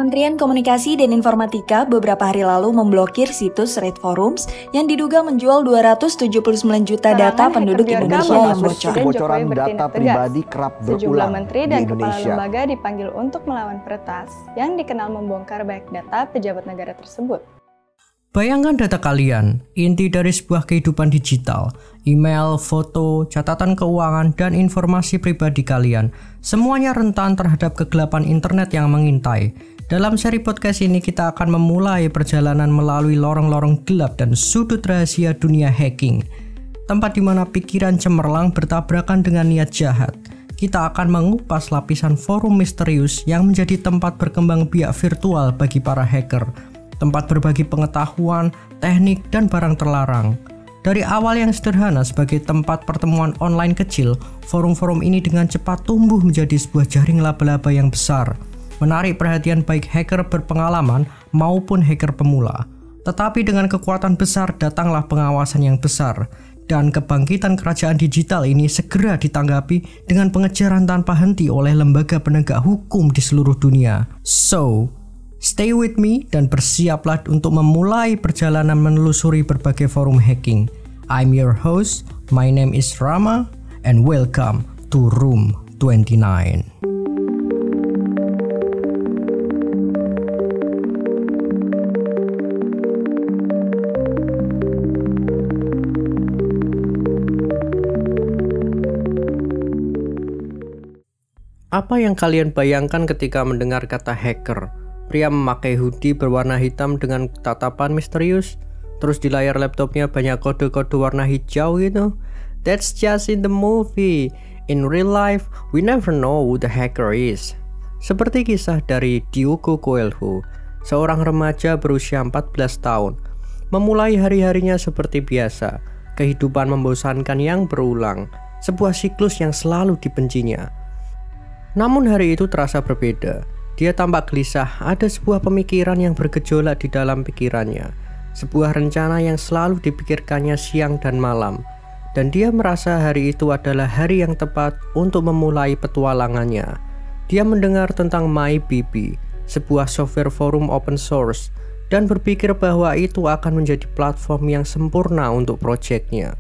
Kementerian Komunikasi dan Informatika beberapa hari lalu memblokir situs Red Forums yang diduga menjual 279 juta data penduduk Indonesia yang bocor. Kebocoran data pribadi kerap berulang. Sejumlah menteri dan kepala Indonesia. lembaga dipanggil untuk melawan peretas yang dikenal membongkar banyak data pejabat negara tersebut. Bayangkan data kalian, inti dari sebuah kehidupan digital, email, foto, catatan keuangan, dan informasi pribadi kalian. Semuanya rentan terhadap kegelapan internet yang mengintai. Dalam seri podcast ini kita akan memulai perjalanan melalui lorong-lorong gelap dan sudut rahasia dunia hacking. Tempat di mana pikiran cemerlang bertabrakan dengan niat jahat. Kita akan mengupas lapisan forum misterius yang menjadi tempat berkembang biak virtual bagi para hacker. Tempat berbagi pengetahuan, teknik, dan barang terlarang. Dari awal yang sederhana sebagai tempat pertemuan online kecil, forum-forum ini dengan cepat tumbuh menjadi sebuah jaring laba-laba yang besar, menarik perhatian baik hacker berpengalaman maupun hacker pemula. Tetapi dengan kekuatan besar datanglah pengawasan yang besar, dan kebangkitan kerajaan digital ini segera ditanggapi dengan pengejaran tanpa henti oleh lembaga penegak hukum di seluruh dunia. So, stay with me dan bersiaplah untuk memulai perjalanan menelusuri berbagai forum hacking. I'm your host, my name is Rama, and welcome to Room 29. Apa yang kalian bayangkan ketika mendengar kata hacker? Pria memakai hoodie berwarna hitam dengan tatapan misterius, terus di layar laptopnya banyak kode-kode warna hijau gitu. That's just in the movie. In real life, we never know who the hacker is. Seperti kisah dari Diogo Coelho, seorang remaja berusia 14 tahun. Memulai hari-harinya seperti biasa, kehidupan membosankan yang berulang, sebuah siklus yang selalu dibencinya. Namun hari itu terasa berbeda. Dia tampak gelisah, ada sebuah pemikiran yang bergejolak di dalam pikirannya. Sebuah rencana yang selalu dipikirkannya siang dan malam. Dan dia merasa hari itu adalah hari yang tepat untuk memulai petualangannya. Dia mendengar tentang MyBB, sebuah software forum open source, dan berpikir bahwa itu akan menjadi platform yang sempurna untuk proyeknya.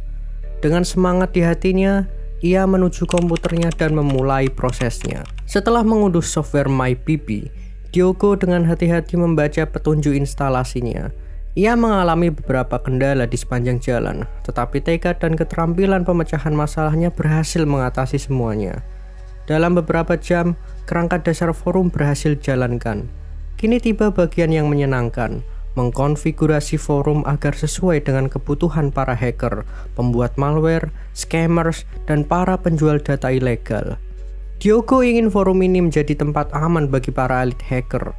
Dengan semangat di hatinya, ia menuju komputernya dan memulai prosesnya. Setelah mengunduh software MyBB, Diogo dengan hati-hati membaca petunjuk instalasinya. Ia mengalami beberapa kendala di sepanjang jalan, tetapi tekad dan keterampilan pemecahan masalahnya berhasil mengatasi semuanya. Dalam beberapa jam, kerangka dasar forum berhasil dijalankan. Kini tiba bagian yang menyenangkan, mengkonfigurasi forum agar sesuai dengan kebutuhan para hacker, pembuat malware, scammers, dan para penjual data ilegal. Diogo ingin forum ini menjadi tempat aman bagi para elit hacker,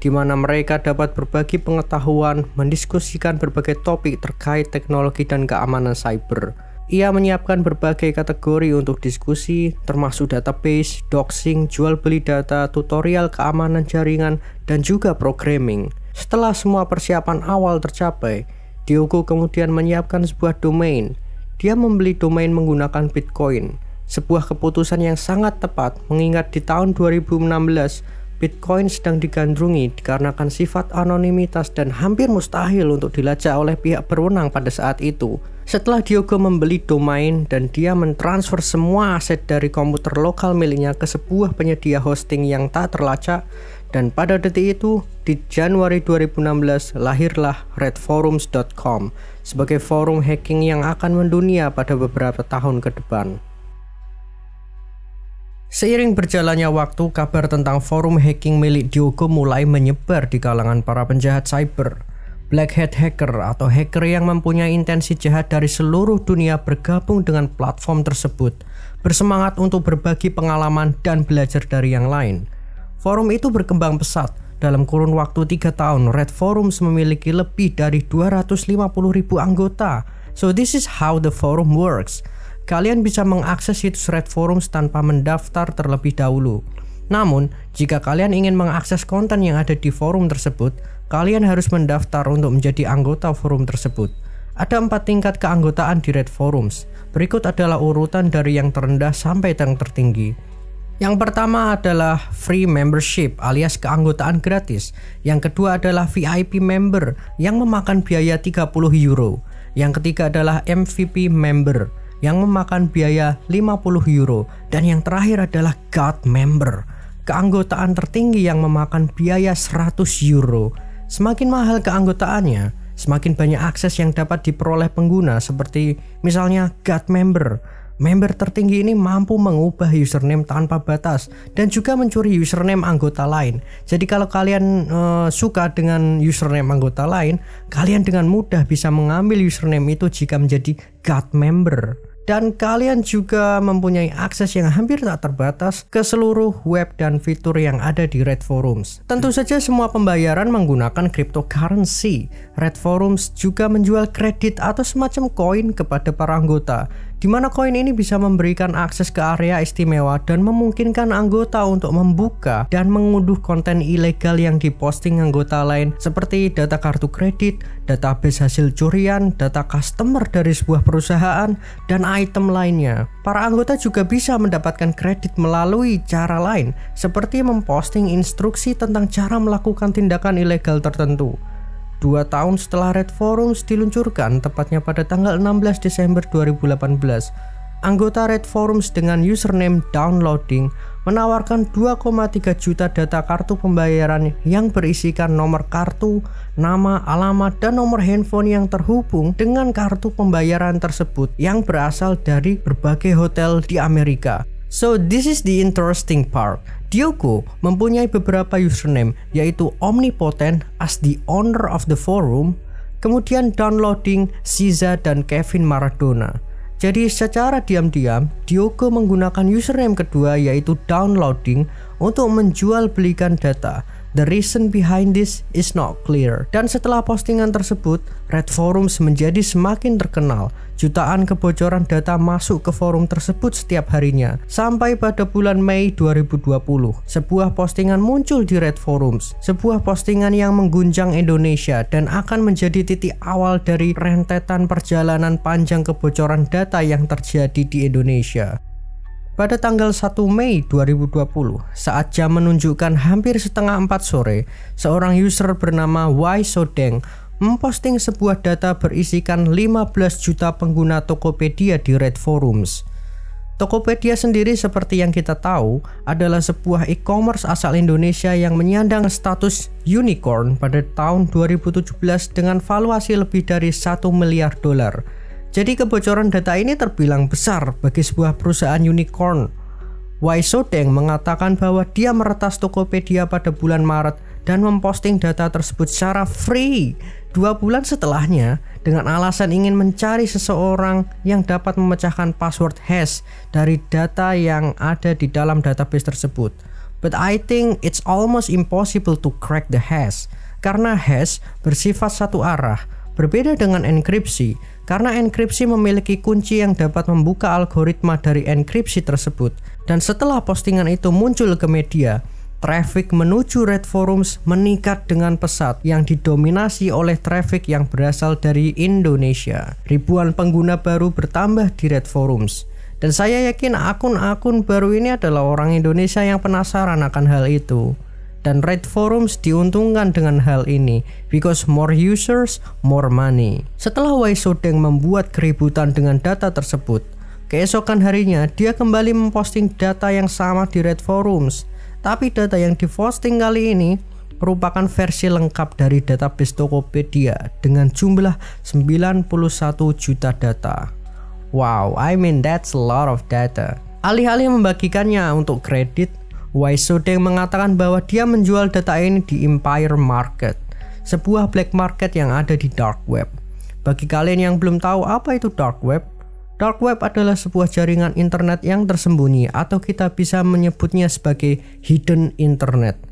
di mana mereka dapat berbagi pengetahuan, mendiskusikan berbagai topik terkait teknologi dan keamanan cyber. Ia menyiapkan berbagai kategori untuk diskusi, termasuk database, doxing, jual beli data, tutorial keamanan jaringan, dan juga programming. Setelah semua persiapan awal tercapai, Diogo kemudian menyiapkan sebuah domain. Dia membeli domain menggunakan Bitcoin, sebuah keputusan yang sangat tepat mengingat di tahun 2016 Bitcoin sedang digandrungi dikarenakan sifat anonimitas dan hampir mustahil untuk dilacak oleh pihak berwenang pada saat itu. Setelah Diogo membeli domain dan dia mentransfer semua aset dari komputer lokal miliknya ke sebuah penyedia hosting yang tak terlacak, dan pada detik itu, di Januari 2016, lahirlah redforums.com sebagai forum hacking yang akan mendunia pada beberapa tahun ke depan. Seiring berjalannya waktu, kabar tentang forum hacking milik Diogo mulai menyebar di kalangan para penjahat cyber. Black Hat Hacker atau hacker yang mempunyai intensi jahat dari seluruh dunia bergabung dengan platform tersebut, bersemangat untuk berbagi pengalaman dan belajar dari yang lain. Forum itu berkembang pesat. Dalam kurun waktu 3 tahun, Red Forums memiliki lebih dari 250.000 anggota. So this is how the forum works. Kalian bisa mengakses situs Red Forums tanpa mendaftar terlebih dahulu. Namun, jika kalian ingin mengakses konten yang ada di forum tersebut, kalian harus mendaftar untuk menjadi anggota forum tersebut. Ada 4 tingkat keanggotaan di Red Forums. Berikut adalah urutan dari yang terendah sampai yang tertinggi. Yang pertama adalah free membership alias keanggotaan gratis. Yang kedua adalah VIP member yang memakan biaya 30 euro. Yang ketiga adalah MVP member yang memakan biaya 50 euro. Dan yang terakhir adalah God member, keanggotaan tertinggi yang memakan biaya 100 euro. Semakin mahal keanggotaannya, semakin banyak akses yang dapat diperoleh pengguna, seperti misalnya God member. Member tertinggi ini mampu mengubah username tanpa batas dan juga mencuri username anggota lain. Jadi kalau kalian suka dengan username anggota lain, kalian dengan mudah bisa mengambil username itu jika menjadi God member. Dan kalian juga mempunyai akses yang hampir tak terbatas ke seluruh web dan fitur yang ada di Red Forums. Tentu saja semua pembayaran menggunakan cryptocurrency. Red Forums juga menjual kredit atau semacam koin kepada para anggota, di mana koin ini bisa memberikan akses ke area istimewa dan memungkinkan anggota untuk membuka dan mengunduh konten ilegal yang diposting anggota lain, seperti data kartu kredit, database hasil curian, data customer dari sebuah perusahaan, dan item lainnya. Para anggota juga bisa mendapatkan kredit melalui cara lain, seperti memposting instruksi tentang cara melakukan tindakan ilegal tertentu. 2 tahun setelah Red Forums diluncurkan, tepatnya pada tanggal 16 Desember 2018, anggota Red Forums dengan username Downloading menawarkan 2,3 juta data kartu pembayaran yang berisikan nomor kartu, nama, alamat, dan nomor handphone yang terhubung dengan kartu pembayaran tersebut yang berasal dari berbagai hotel di Amerika. So this is the interesting part. Diogo mempunyai beberapa username, yaitu Omnipotent as the owner of the forum, kemudian Downloading, Siza, dan Kevin Maradona. Jadi secara diam-diam, Diogo menggunakan username kedua yaitu Downloading untuk menjual belikan data. The reason behind this is not clear. Dan setelah postingan tersebut, Red Forums menjadi semakin terkenal. Jutaan kebocoran data masuk ke forum tersebut setiap harinya. Sampai pada bulan Mei 2020, sebuah postingan muncul di Red Forums. Sebuah postingan yang mengguncang Indonesia dan akan menjadi titik awal dari rentetan perjalanan panjang kebocoran data yang terjadi di Indonesia. Pada tanggal 1 Mei 2020, saat jam menunjukkan hampir setengah 4 sore, seorang user bernama Waisodeng memposting sebuah data berisikan 15 juta pengguna Tokopedia di Red Forums. Tokopedia sendiri seperti yang kita tahu adalah sebuah e-commerce asal Indonesia yang menyandang status unicorn pada tahun 2017 dengan valuasi lebih dari 1 miliar dolar. Jadi kebocoran data ini terbilang besar bagi sebuah perusahaan unicorn. Waisodeng mengatakan bahwa dia meretas Tokopedia pada bulan Maret dan memposting data tersebut secara free 2 bulan setelahnya dengan alasan ingin mencari seseorang yang dapat memecahkan password hash dari data yang ada di dalam database tersebut. But I think it's almost impossible to crack the hash karena hash bersifat satu arah. Berbeda dengan enkripsi, karena enkripsi memiliki kunci yang dapat membuka algoritma dari enkripsi tersebut. Dan setelah postingan itu muncul ke media, traffic menuju Red Forums meningkat dengan pesat yang didominasi oleh traffic yang berasal dari Indonesia. Ribuan pengguna baru bertambah di Red Forums. Dan saya yakin akun-akun baru ini adalah orang Indonesia yang penasaran akan hal itu. Dan Red Forums diuntungkan dengan hal ini, because more users, more money. Setelah Waisodeng membuat keributan dengan data tersebut, keesokan harinya dia kembali memposting data yang sama di Red Forums. Tapi data yang diposting kali ini merupakan versi lengkap dari database Tokopedia dengan jumlah 91 juta data. Wow, I mean that's a lot of data. Alih-alih membagikannya untuk kredit, Waisodeng mengatakan bahwa dia menjual data ini di Empire Market, sebuah black market yang ada di dark web. Bagi kalian yang belum tahu apa itu dark web adalah sebuah jaringan internet yang tersembunyi atau kita bisa menyebutnya sebagai hidden internet.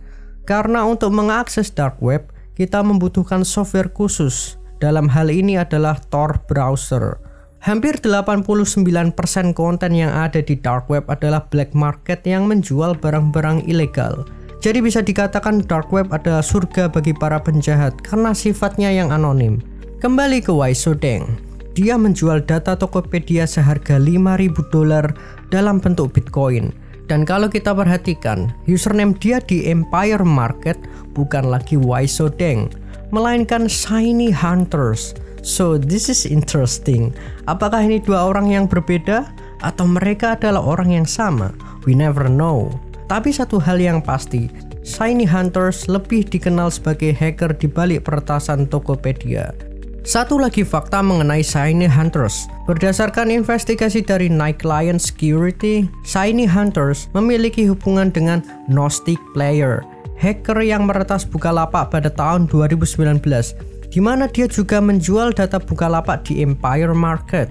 Karena untuk mengakses dark web, kita membutuhkan software khusus. Dalam hal ini adalah Tor browser. Hampir 89% konten yang ada di dark web adalah black market yang menjual barang-barang ilegal. Jadi bisa dikatakan dark web adalah surga bagi para penjahat karena sifatnya yang anonim. Kembali ke Waisodeng, dia menjual data Tokopedia seharga $5.000 dalam bentuk Bitcoin. Dan kalau kita perhatikan, username dia di Empire Market bukan lagi Waisodeng, melainkan Shiny Hunters. So this is interesting. Apakah ini dua orang yang berbeda? Atau mereka adalah orang yang sama? We never know. Tapi satu hal yang pasti, Shiny Hunters lebih dikenal sebagai hacker di balik peretasan Tokopedia. Satu lagi fakta mengenai Shiny Hunters. Berdasarkan investigasi dari Nike Lion Security, Shiny Hunters memiliki hubungan dengan Gnostic Player, hacker yang meretas Bukalapak pada tahun 2019, di mana dia juga menjual data Bukalapak di Empire Market.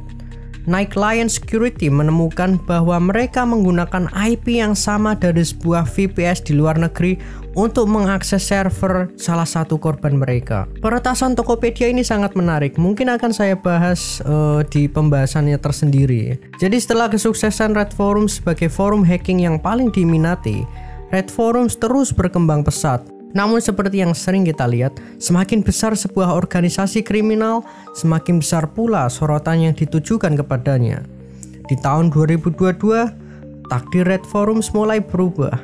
Nike Lion Security menemukan bahwa mereka menggunakan IP yang sama dari sebuah VPS di luar negeri untuk mengakses server salah satu korban mereka. Peretasan Tokopedia ini sangat menarik, mungkin akan saya bahas di pembahasannya tersendiri. Jadi setelah kesuksesan Red Forums sebagai forum hacking yang paling diminati, Red Forums terus berkembang pesat. Namun seperti yang sering kita lihat, semakin besar sebuah organisasi kriminal, semakin besar pula sorotan yang ditujukan kepadanya. Di tahun 2022, takdir Red Forums mulai berubah.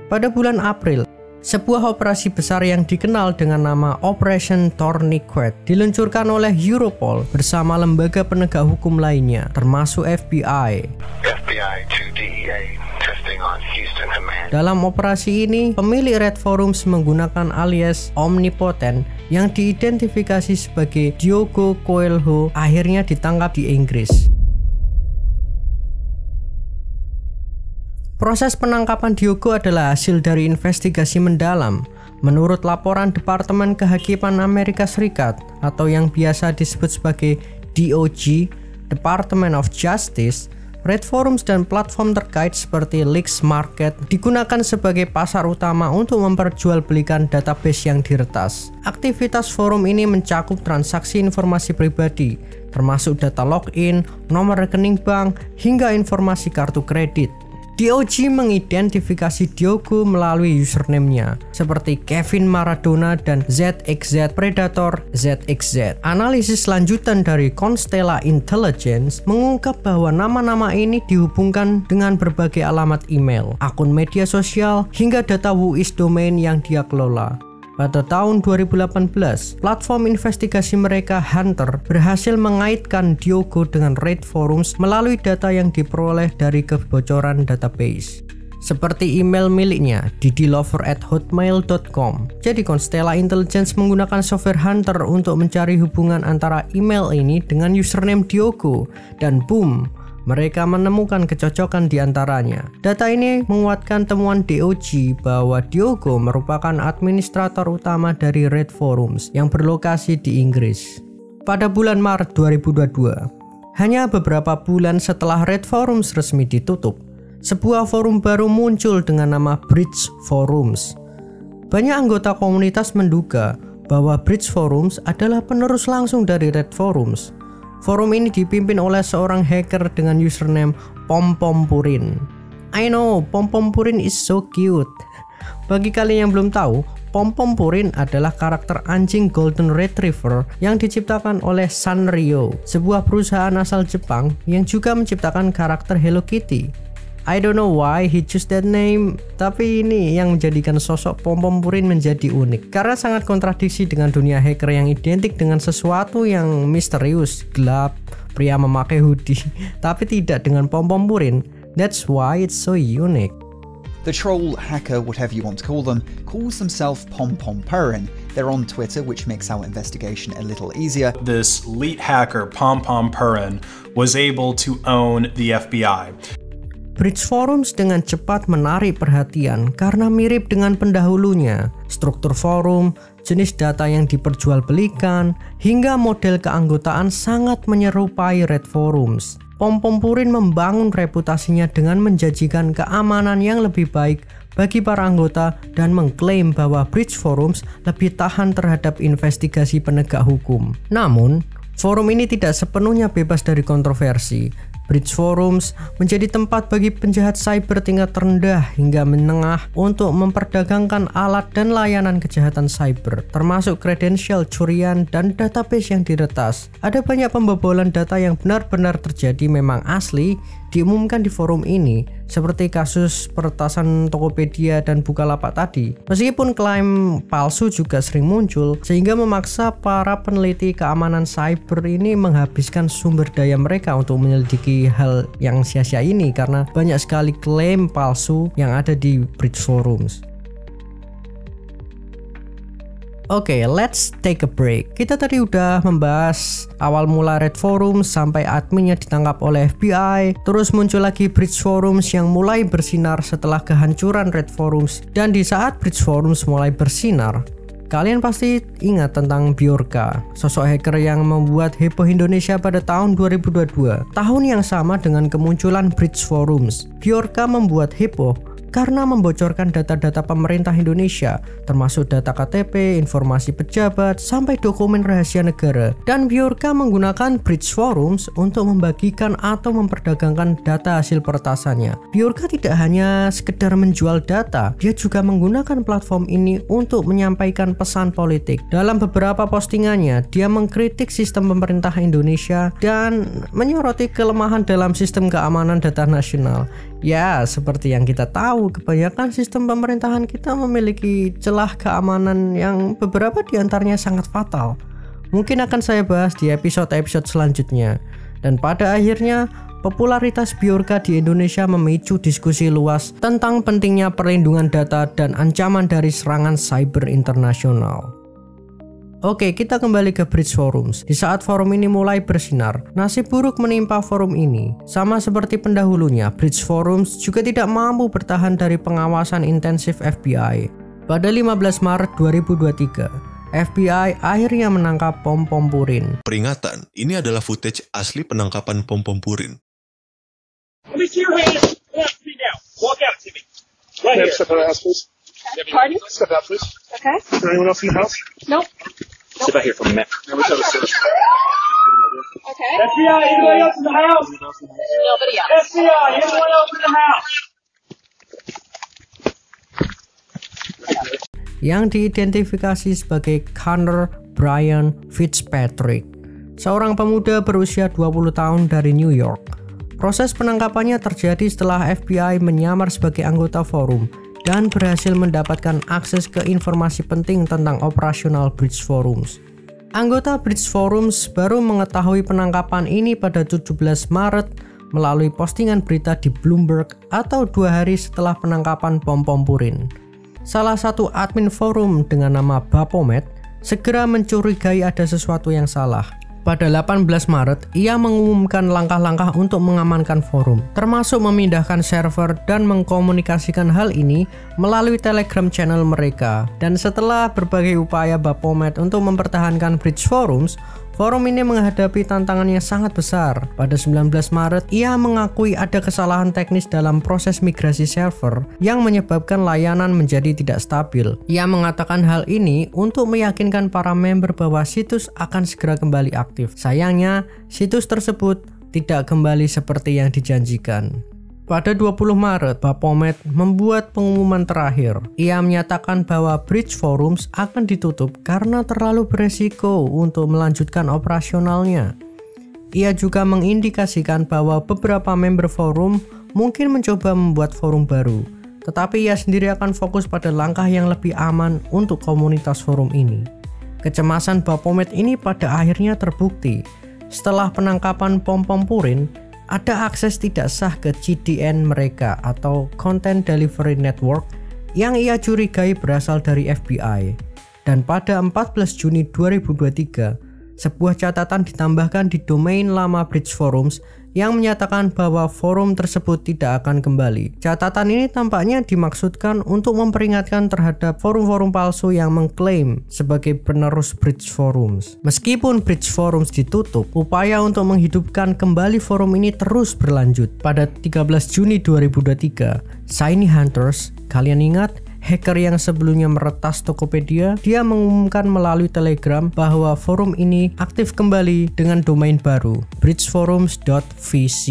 Pada bulan April, sebuah operasi besar yang dikenal dengan nama Operation Tourniquet diluncurkan oleh Europol bersama lembaga penegak hukum lainnya, termasuk FBI. Dalam operasi ini, pemilik Red Forums menggunakan alias Omnipotent yang diidentifikasi sebagai Diogo Coelho akhirnya ditangkap di Inggris. Proses penangkapan Diogo adalah hasil dari investigasi mendalam. Menurut laporan Departemen Kehakiman Amerika Serikat atau yang biasa disebut sebagai DOJ, Department of Justice, Red Forums dan platform terkait seperti Leaks Market digunakan sebagai pasar utama untuk memperjualbelikan database yang diretas. Aktivitas forum ini mencakup transaksi informasi pribadi, termasuk data login, nomor rekening bank, hingga informasi kartu kredit. DOJ mengidentifikasi Diogo melalui username-nya seperti Kevin Maradona dan ZXZ Predator ZXZ. Analisis lanjutan dari Constella Intelligence mengungkap bahwa nama-nama ini dihubungkan dengan berbagai alamat email, akun media sosial, hingga data WUIS domain yang dia kelola. Pada tahun 2018, platform investigasi mereka Hunter berhasil mengaitkan Diogo dengan Red Forums melalui data yang diperoleh dari kebocoran database. Seperti email miliknya, didilover@hotmail.com. Jadi Constella Intelligence menggunakan software Hunter untuk mencari hubungan antara email ini dengan username Diogo, dan boom, mereka menemukan kecocokan di antaranya. Data ini menguatkan temuan DOJ bahwa Diogo merupakan administrator utama dari Red Forums yang berlokasi di Inggris. Pada bulan Maret 2022, hanya beberapa bulan setelah Red Forums resmi ditutup, sebuah forum baru muncul dengan nama Bridge Forums. Banyak anggota komunitas menduga bahwa Bridge Forums adalah penerus langsung dari Red Forums. Forum ini dipimpin oleh seorang hacker dengan username Pompompurin. I know, Pompompurin is so cute. Bagi kalian yang belum tahu, Pompompurin adalah karakter anjing Golden Retriever yang diciptakan oleh Sanrio, sebuah perusahaan asal Jepang yang juga menciptakan karakter Hello Kitty. I don't know why he choose that name, tapi ini yang menjadikan sosok Pompompurin menjadi unik karena sangat kontradiksi dengan dunia hacker yang identik dengan sesuatu yang misterius, gelap, pria memakai hoodie, tapi tidak dengan Pompompurin. That's why it's so unique. The troll, hacker, whatever you want to call them, calls themselves Pompompurin. They're on Twitter, which makes our investigation a little easier. This elite hacker, Pompompurin, was able to own the FBI. Bridge Forums dengan cepat menarik perhatian karena mirip dengan pendahulunya. Struktur forum, jenis data yang diperjualbelikan, hingga model keanggotaan sangat menyerupai Red Forums. Pompompurin membangun reputasinya dengan menjanjikan keamanan yang lebih baik bagi para anggota dan mengklaim bahwa Bridge Forums lebih tahan terhadap investigasi penegak hukum. Namun, forum ini tidak sepenuhnya bebas dari kontroversi. Bridge Forums menjadi tempat bagi penjahat cyber tingkat rendah hingga menengah untuk memperdagangkan alat dan layanan kejahatan cyber, termasuk kredensial curian dan database yang diretas. Ada banyak pembobolan data yang benar-benar terjadi memang asli diumumkan di forum ini, seperti kasus peretasan Tokopedia dan Bukalapak tadi. Meskipun klaim palsu juga sering muncul, sehingga memaksa para peneliti keamanan cyber ini menghabiskan sumber daya mereka untuk menyelidiki hal yang sia-sia ini, karena banyak sekali klaim palsu yang ada di Bridge Forums. Oke, let's take a break. Kita tadi udah membahas awal mula Red Forums sampai adminnya ditangkap oleh FBI, terus muncul lagi Bridge Forums yang mulai bersinar setelah kehancuran Red Forums. Dan di saat Bridge Forums mulai bersinar, kalian pasti ingat tentang Bjorka, sosok hacker yang membuat heboh Indonesia pada tahun 2022. Tahun yang sama dengan kemunculan Bridge Forums, Bjorka membuat heboh karena membocorkan data-data pemerintah Indonesia, termasuk data KTP, informasi pejabat, sampai dokumen rahasia negara. Dan Bjorka menggunakan Bridge Forums untuk membagikan atau memperdagangkan data hasil peretasannya. Bjorka tidak hanya sekedar menjual data, dia juga menggunakan platform ini untuk menyampaikan pesan politik. Dalam beberapa postingannya, dia mengkritik sistem pemerintah Indonesia dan menyoroti kelemahan dalam sistem keamanan data nasional. Ya, seperti yang kita tahu, kebanyakan sistem pemerintahan kita memiliki celah keamanan yang beberapa diantaranya sangat fatal. Mungkin akan saya bahas di episode-episode selanjutnya. Dan pada akhirnya, popularitas Bjorka di Indonesia memicu diskusi luas tentang pentingnya perlindungan data dan ancaman dari serangan cyber internasional. Oke, kita kembali ke Bridge Forums. Di saat forum ini mulai bersinar, nasib buruk menimpa forum ini. Sama seperti pendahulunya, Bridge Forums juga tidak mampu bertahan dari pengawasan intensif FBI. Pada 15 Maret 2023, FBI akhirnya menangkap Pom-Pom Purin. Peringatan, ini adalah footage asli penangkapan Pom-Pom Purin. Let me see your hands. Walk me now. Walk out to me. Right here. Step out of the house, please. Pardon? Step out, please. Okay. Is there anyone else in the house? Nope. Step out here for a minute. Let's have a search. Okay. FBI, anybody else in the house? Nobody else. FBI, anyone else in the house? Yang diidentifikasi sebagai Connor Brian Fitzpatrick, seorang pemuda berusia 20 tahun dari New York. Proses penangkapannya terjadi setelah FBI menyamar sebagai anggota forum dan berhasil mendapatkan akses ke informasi penting tentang operasional Bridge Forums. Anggota Bridge Forums baru mengetahui penangkapan ini pada 17 Maret melalui postingan berita di Bloomberg atau 2 hari setelah penangkapan Pom-Pom Purin. Salah satu admin forum dengan nama Baphomet segera mencurigai ada sesuatu yang salah. Pada 18 Maret, ia mengumumkan langkah-langkah untuk mengamankan forum, termasuk memindahkan server dan mengkomunikasikan hal ini melalui Telegram channel mereka. Dan setelah berbagai upaya Baphomet untuk mempertahankan Bridge Forums, forum ini menghadapi tantangan yang sangat besar. Pada 19 Maret, ia mengakui ada kesalahan teknis dalam proses migrasi server yang menyebabkan layanan menjadi tidak stabil. Ia mengatakan hal ini untuk meyakinkan para member bahwa situs akan segera kembali aktif. Sayangnya, situs tersebut tidak kembali seperti yang dijanjikan. Pada 20 Maret, Baphomet membuat pengumuman terakhir. Ia menyatakan bahwa Bridge Forums akan ditutup karena terlalu beresiko untuk melanjutkan operasionalnya. Ia juga mengindikasikan bahwa beberapa member forum mungkin mencoba membuat forum baru, tetapi ia sendiri akan fokus pada langkah yang lebih aman untuk komunitas forum ini. Kecemasan Baphomet ini pada akhirnya terbukti. Setelah penangkapan Pom-Pom Purin, ada akses tidak sah ke CDN mereka atau Content Delivery Network yang ia curigai berasal dari FBI. Dan pada 14 Juni 2023, sebuah catatan ditambahkan di domain lama Bridge Forums yang menyatakan bahwa forum tersebut tidak akan kembali. Catatan ini tampaknya dimaksudkan untuk memperingatkan terhadap forum-forum palsu yang mengklaim sebagai penerus Bridge Forums. Meskipun Bridge Forums ditutup, upaya untuk menghidupkan kembali forum ini terus berlanjut. Pada 13 Juni 2023, Shiny Hunters, kalian ingat? Hacker yang sebelumnya meretas Tokopedia, dia mengumumkan melalui Telegram bahwa forum ini aktif kembali dengan domain baru, bridgeforums.vc.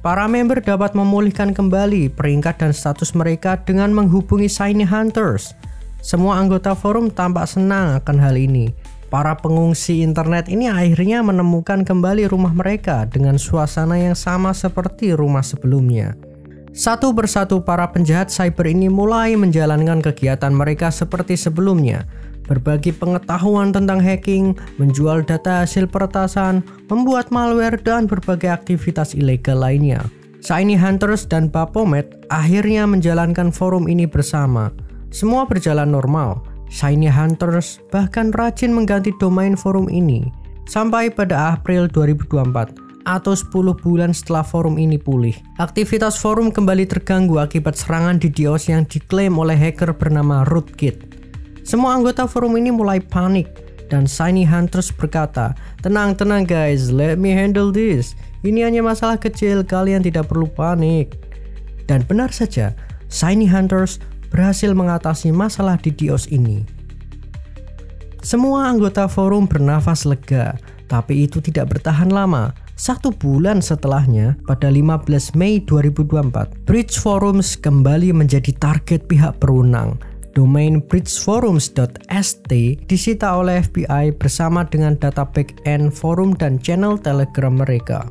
Para member dapat memulihkan kembali peringkat dan status mereka dengan menghubungi Shiny Hunters. Semua anggota forum tampak senang akan hal ini, Para pengungsi internet ini akhirnya menemukan kembali rumah mereka dengan suasana yang sama seperti rumah sebelumnya. Satu persatu para penjahat cyber ini mulai menjalankan kegiatan mereka seperti sebelumnya, berbagi pengetahuan tentang hacking, menjual data hasil peretasan, membuat malware, dan berbagai aktivitas ilegal lainnya. Shiny Hunters dan Baphomet akhirnya menjalankan forum ini bersama. Semua berjalan normal. Shiny Hunters bahkan rajin mengganti domain forum ini sampai pada April 2024 atau 10 bulan setelah forum ini pulih. Aktivitas forum kembali terganggu akibat serangan DDoS yang diklaim oleh hacker bernama Rootkit. Semua anggota forum ini mulai panik dan Shiny Hunters berkata, "Tenang guys, let me handle this. Ini hanya masalah kecil, kalian tidak perlu panik." Dan benar saja, Shiny Hunters berhasil mengatasi masalah DDoS ini. Semua anggota forum bernafas lega, tapi itu tidak bertahan lama. 1 bulan setelahnya, pada 15 Mei 2024, Bridge Forums kembali menjadi target pihak berwenang. Domain bridgeforums.st disita oleh FBI bersama dengan data back-end forum dan channel Telegram mereka.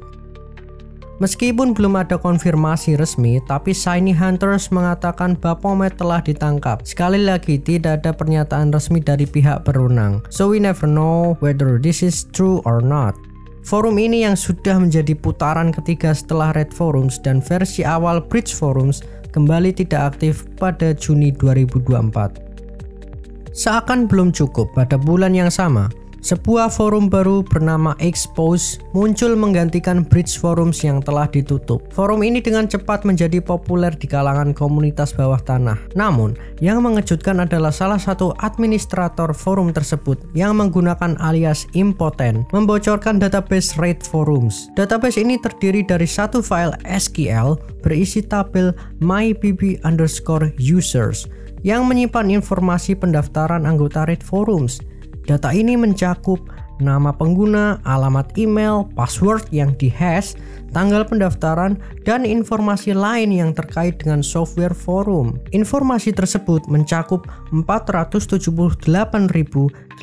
Meskipun belum ada konfirmasi resmi, tapi Shiny Hunters mengatakan Baphomet telah ditangkap. Sekali lagi, tidak ada pernyataan resmi dari pihak berwenang, so we never know whether this is true or not. Forum ini yang sudah menjadi putaran ketiga setelah Red Forums dan versi awal Bridge Forums kembali tidak aktif pada Juni 2024. Seakan belum cukup, pada bulan yang sama, sebuah forum baru bernama Expose muncul menggantikan Bridge Forums yang telah ditutup. Forum ini dengan cepat menjadi populer di kalangan komunitas bawah tanah. Namun, yang mengejutkan adalah salah satu administrator forum tersebut yang menggunakan alias Impotent membocorkan database Red Forums. Database ini terdiri dari satu file SQL berisi tabel mybb_users yang menyimpan informasi pendaftaran anggota Red Forums. Data ini mencakup nama pengguna, alamat email, password yang dihash, tanggal pendaftaran, dan informasi lain yang terkait dengan software forum. Informasi tersebut mencakup 478.870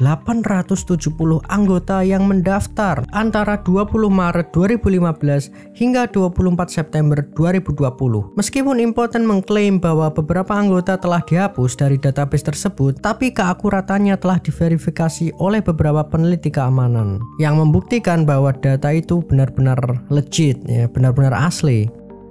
anggota yang mendaftar antara 20 Maret 2015 hingga 24 September 2020. Meskipun Impotent mengklaim bahwa beberapa anggota telah dihapus dari database tersebut, tapi keakuratannya telah diverifikasi oleh beberapa peneliti keamanan yang membuktikan bahwa data itu benar-benar legit, benar-benar asli.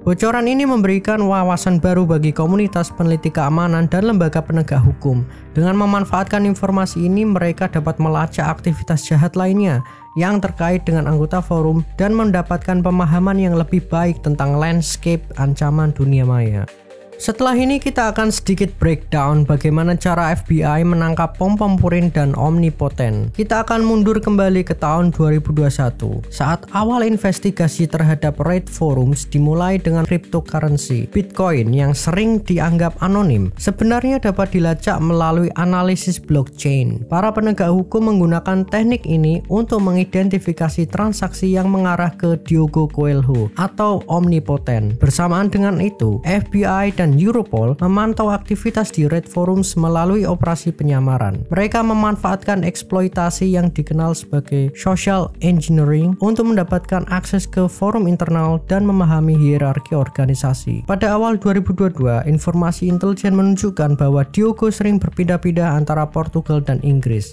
Bocoran ini memberikan wawasan baru bagi komunitas peneliti keamanan dan lembaga penegak hukum. Dengan memanfaatkan informasi ini, mereka dapat melacak aktivitas jahat lainnya yang terkait dengan anggota forum dan mendapatkan pemahaman yang lebih baik tentang landscape ancaman dunia maya. Setelah ini kita akan sedikit breakdown bagaimana cara FBI menangkap Pom-Pom Purin dan Omnipotent. Kita akan mundur kembali ke tahun 2021 saat awal investigasi terhadap Red Forums dimulai dengan cryptocurrency Bitcoin yang sering dianggap anonim sebenarnya dapat dilacak melalui analisis blockchain. Para penegak hukum menggunakan teknik ini untuk mengidentifikasi transaksi yang mengarah ke Diogo Coelho atau Omnipotent. Bersamaan dengan itu, FBI dan Europol memantau aktivitas di Red Forums melalui operasi penyamaran. Mereka memanfaatkan eksploitasi yang dikenal sebagai social engineering untuk mendapatkan akses ke forum internal dan memahami hierarki organisasi. Pada awal 2022, informasi intelijen menunjukkan bahwa Diogo sering berpindah-pindah antara Portugal dan Inggris.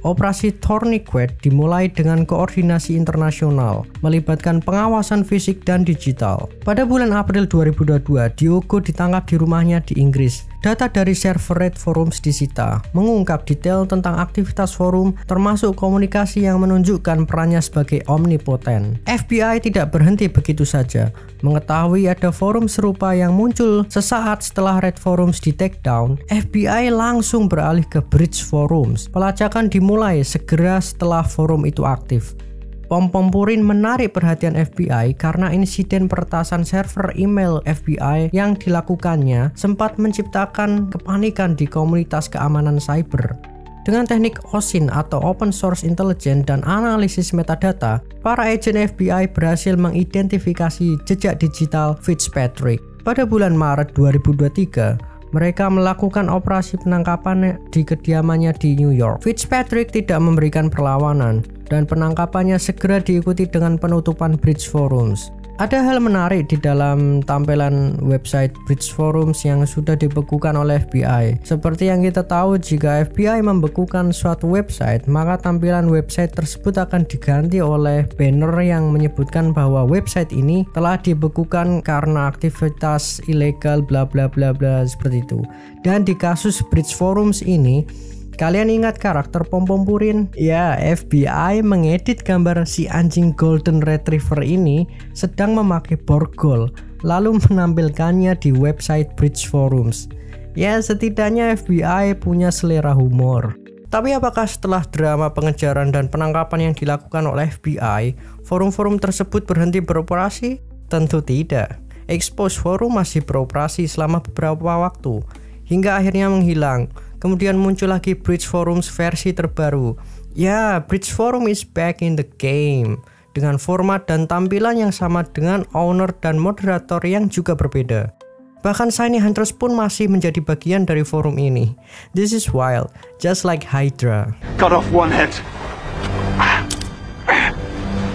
Operasi Tourniquet dimulai dengan koordinasi internasional, melibatkan pengawasan fisik dan digital. Pada bulan April 2022, Diogo ditangkap di rumahnya di Inggris. Data dari server Red Forums disita, mengungkap detail tentang aktivitas forum, termasuk komunikasi yang menunjukkan perannya sebagai Omnipotent. FBI tidak berhenti begitu saja. Mengetahui ada forum serupa yang muncul sesaat setelah Red Forums di take down, FBI langsung beralih ke Bridge Forums. Pelacakan dimulai segera setelah forum itu aktif. Pom-Pom Purin menarik perhatian FBI karena insiden peretasan server email FBI yang dilakukannya sempat menciptakan kepanikan di komunitas keamanan cyber. Dengan teknik OSINT atau Open Source Intelligence dan analisis metadata, para agen FBI berhasil mengidentifikasi jejak digital Fitzpatrick. Pada bulan Maret 2023, Mereka melakukan operasi penangkapan di kediamannya di New York. Fitzpatrick tidak memberikan perlawanan dan penangkapannya segera diikuti dengan penutupan Bridge Forums. Ada hal menarik di dalam tampilan website Bridge Forums yang sudah dibekukan oleh FBI. Seperti yang kita tahu, jika FBI membekukan suatu website, maka tampilan website tersebut akan diganti oleh banner yang menyebutkan bahwa website ini telah dibekukan karena aktivitas ilegal bla bla bla bla seperti itu. Dan di kasus Bridge Forums ini, kalian ingat karakter Pom-Pom Purin? Ya, FBI mengedit gambar si anjing Golden Retriever ini sedang memakai borgol, lalu menampilkannya di website Bridge Forums. Ya, setidaknya FBI punya selera humor. Tapi apakah setelah drama pengejaran dan penangkapan yang dilakukan oleh FBI, forum-forum tersebut berhenti beroperasi? Tentu tidak. Expose Forum masih beroperasi selama beberapa waktu, hingga akhirnya menghilang. Kemudian muncul lagi Bridge Forums versi terbaru. Ya, Bridge Forum is back in the game, dengan format dan tampilan yang sama dengan owner dan moderator yang juga berbeda. Bahkan Shiny Hunters pun masih menjadi bagian dari forum ini. This is wild, just like Hydra. Cut off one head.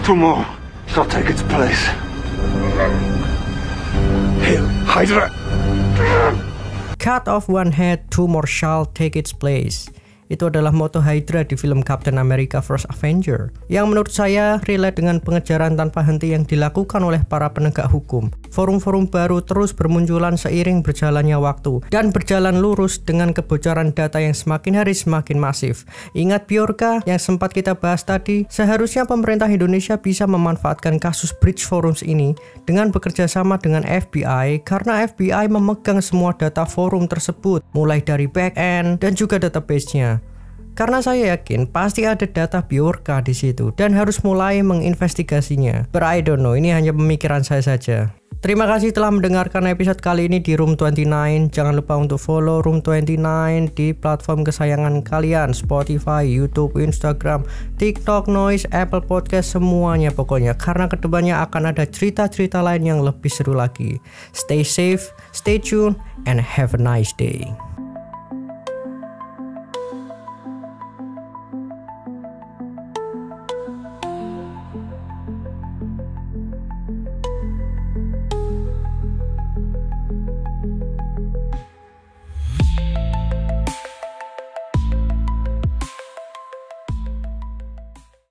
2 more shall take its place. Hail Hydra! Cut off one head, 2 more shall take its place. Itu adalah moto Hydra di film Captain America First Avenger, yang menurut saya relate dengan pengejaran tanpa henti yang dilakukan oleh para penegak hukum. Forum-forum baru terus bermunculan seiring berjalannya waktu dan berjalan lurus dengan kebocoran data yang semakin hari semakin masif. Ingat Bjorka yang sempat kita bahas tadi? Seharusnya pemerintah Indonesia bisa memanfaatkan kasus Bridge Forums ini dengan bekerja sama dengan FBI, karena FBI memegang semua data forum tersebut, mulai dari back-end dan juga database-nya. Karena saya yakin pasti ada data Bjorka di situ dan harus mulai menginvestigasinya. But I don't know, ini hanya pemikiran saya saja. Terima kasih telah mendengarkan episode kali ini di Room 29. Jangan lupa untuk follow Room 29 di platform kesayangan kalian, Spotify, YouTube, Instagram, TikTok, Noise, Apple Podcast, semuanya pokoknya. Karena kedepannya akan ada cerita-cerita lain yang lebih seru lagi. Stay safe, stay tuned, and have a nice day.